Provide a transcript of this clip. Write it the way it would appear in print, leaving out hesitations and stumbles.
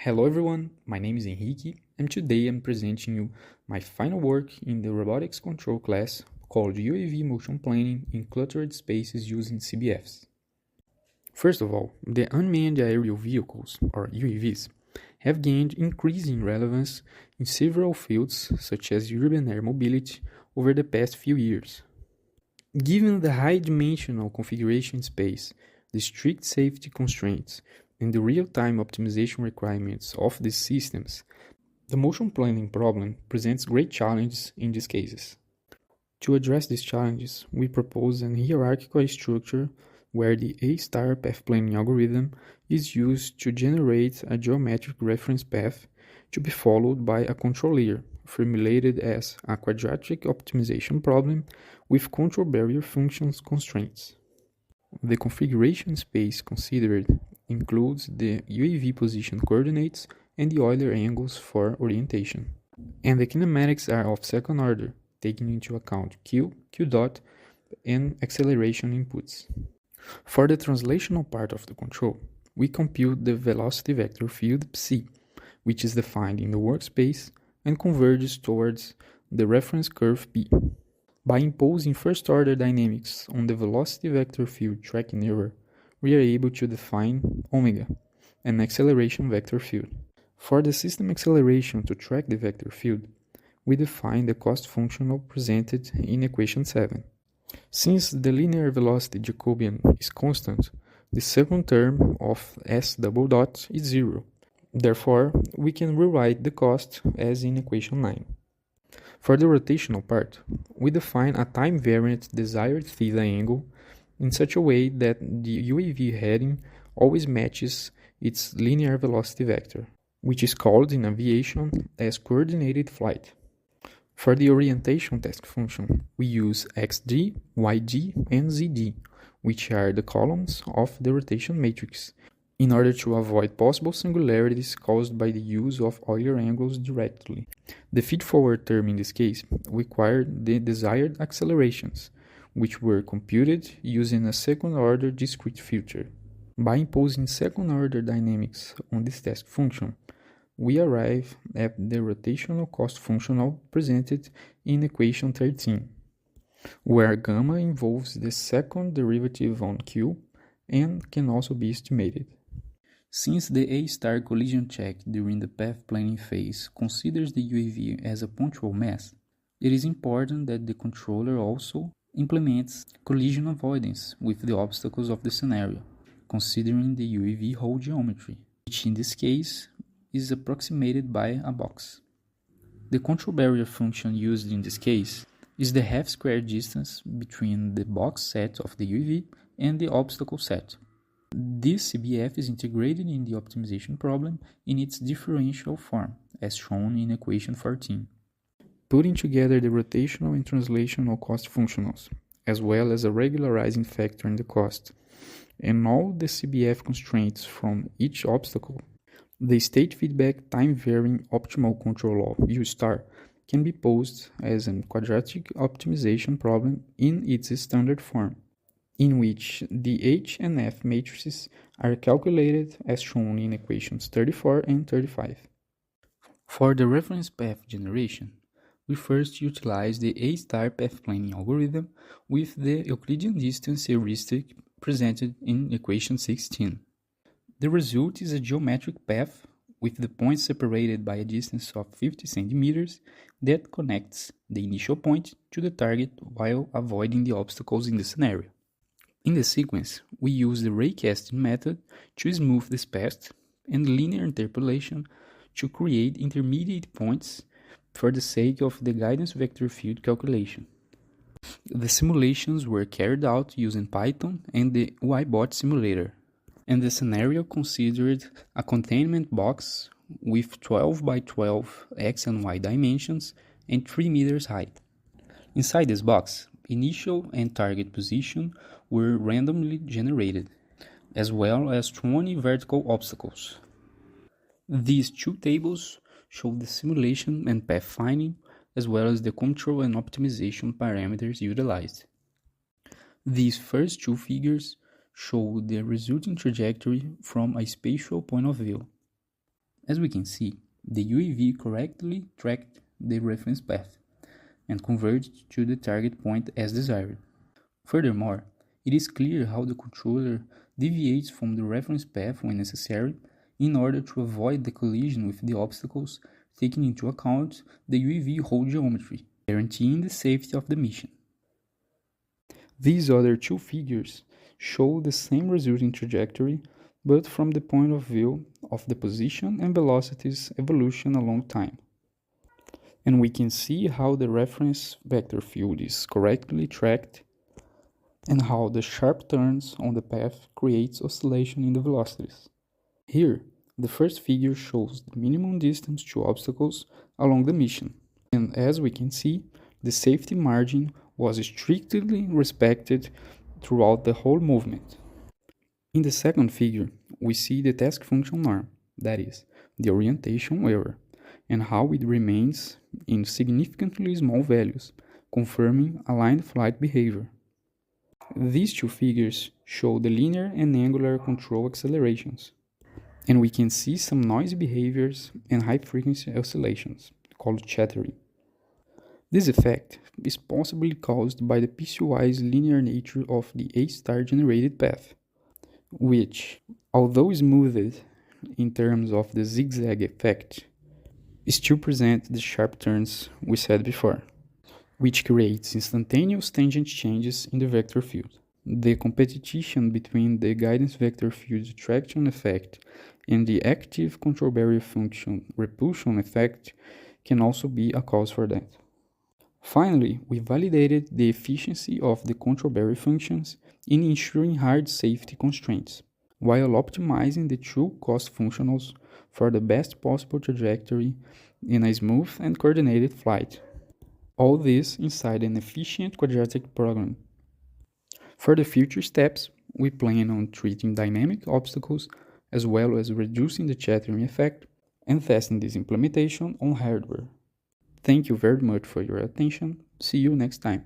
Hello everyone, my name is Henrique and today I'm presenting you my final work in the robotics control class called UAV motion planning in cluttered spaces using CBFs. First of all, the unmanned aerial vehicles, or UAVs, have gained increasing relevance in several fields such as urban air mobility over the past few years. Given the high-dimensional configuration space, the strict safety constraints, and the real-time optimization requirements of these systems, the motion planning problem presents great challenges in these cases. To address these challenges, we propose an hierarchical structure where the A-star path planning algorithm is used to generate a geometric reference path to be followed by a control layer, formulated as a quadratic optimization problem with control barrier functions constraints. The configuration space considered includes the UAV position coordinates and the Euler angles for orientation. And the kinematics are of second order, taking into account q dot, and acceleration inputs. For the translational part of the control, we compute the velocity vector field psi, which is defined in the workspace and converges towards the reference curve p. By imposing first-order dynamics on the velocity vector field tracking error, we are able to define omega, an acceleration vector field. For the system acceleration to track the vector field, we define the cost functional presented in equation 7. Since the linear velocity Jacobian is constant, the second term of s double dot is 0. Therefore, we can rewrite the cost as in equation 9. For the rotational part, we define a time-variant desired theta angle in such a way that the UAV heading always matches its linear velocity vector, which is called in aviation as coordinated flight. For the orientation task function, we use xd, yd, and zd, which are the columns of the rotation matrix, in order to avoid possible singularities caused by the use of Euler angles directly. The feed-forward term in this case required the desired accelerations, which were computed using a second-order discrete filter. By imposing second-order dynamics on this task function, we arrive at the rotational cost functional presented in equation 13, where gamma involves the second derivative on q and can also be estimated. Since the A-star collision check during the path planning phase considers the UAV as a punctual mass, it is important that the controller also implements collision avoidance with the obstacles of the scenario, considering the UAV hole geometry, which in this case is approximated by a box. The control barrier function used in this case is the half-square distance between the box set of the UAV and the obstacle set. This CBF is integrated in the optimization problem in its differential form, as shown in equation 14. Putting together the rotational and translational cost functionals, as well as a regularizing factor in the cost, and all the CBF constraints from each obstacle, the state feedback time-varying optimal control law U star can be posed as a quadratic optimization problem in its standard form, in which the H and F matrices are calculated as shown in equations 34 and 35. For the reference path generation, we first utilize the A-star path planning algorithm with the Euclidean distance heuristic presented in equation 16. The result is a geometric path with the points separated by a distance of 50 centimeters that connects the initial point to the target while avoiding the obstacles in the scenario. In the sequence, we use the raycasting method to smooth this path and linear interpolation to create intermediate points for the sake of the guidance vector field calculation. The simulations were carried out using Python and the UiBot simulator, and the scenario considered a containment box with 12 by 12 x and y dimensions and 3 meters height. Inside this box, initial and target position were randomly generated, as well as 20 vertical obstacles. These two tables show the simulation and path finding, as well as the control and optimization parameters utilized. These first two figures show the resulting trajectory from a spatial point of view, As we can see, the UAV correctly tracked the reference path and converged to the target point as desired. Furthermore, it is clear how the controller deviates from the reference path when necessary in order to avoid the collision with the obstacles, taking into account the UAV hole geometry, guaranteeing the safety of the mission. These other two figures show the same resulting trajectory, but from the point of view of the position and velocity's evolution along time. And we can see how the reference vector field is correctly tracked and how the sharp turns on the path creates oscillation in the velocities. Here, the first figure shows the minimum distance to obstacles along the mission, and as we can see, the safety margin was strictly respected throughout the whole movement. In the second figure, we see the task function norm, that is, the orientation error, and how it remains in significantly small values, confirming aligned flight behavior. These two figures show the linear and angular control accelerations, and we can see some noisy behaviors and high-frequency oscillations, called chattering. This effect is possibly caused by the piecewise linear nature of the A-star generated path, which, although smoothed in terms of the zigzag effect, still present the sharp turns we said before, which creates instantaneous tangent changes in the vector field. The competition between the guidance vector field traction effect and the active control barrier function repulsion effect can also be a cause for that. Finally, we validated the efficiency of the control barrier functions in ensuring hard safety constraints, while optimizing the two cost functionals for the best possible trajectory in a smooth and coordinated flight. All this inside an efficient quadratic program. For the future steps, we plan on treating dynamic obstacles as well as reducing the chattering effect and testing this implementation on hardware. Thank you very much for your attention. See you next time.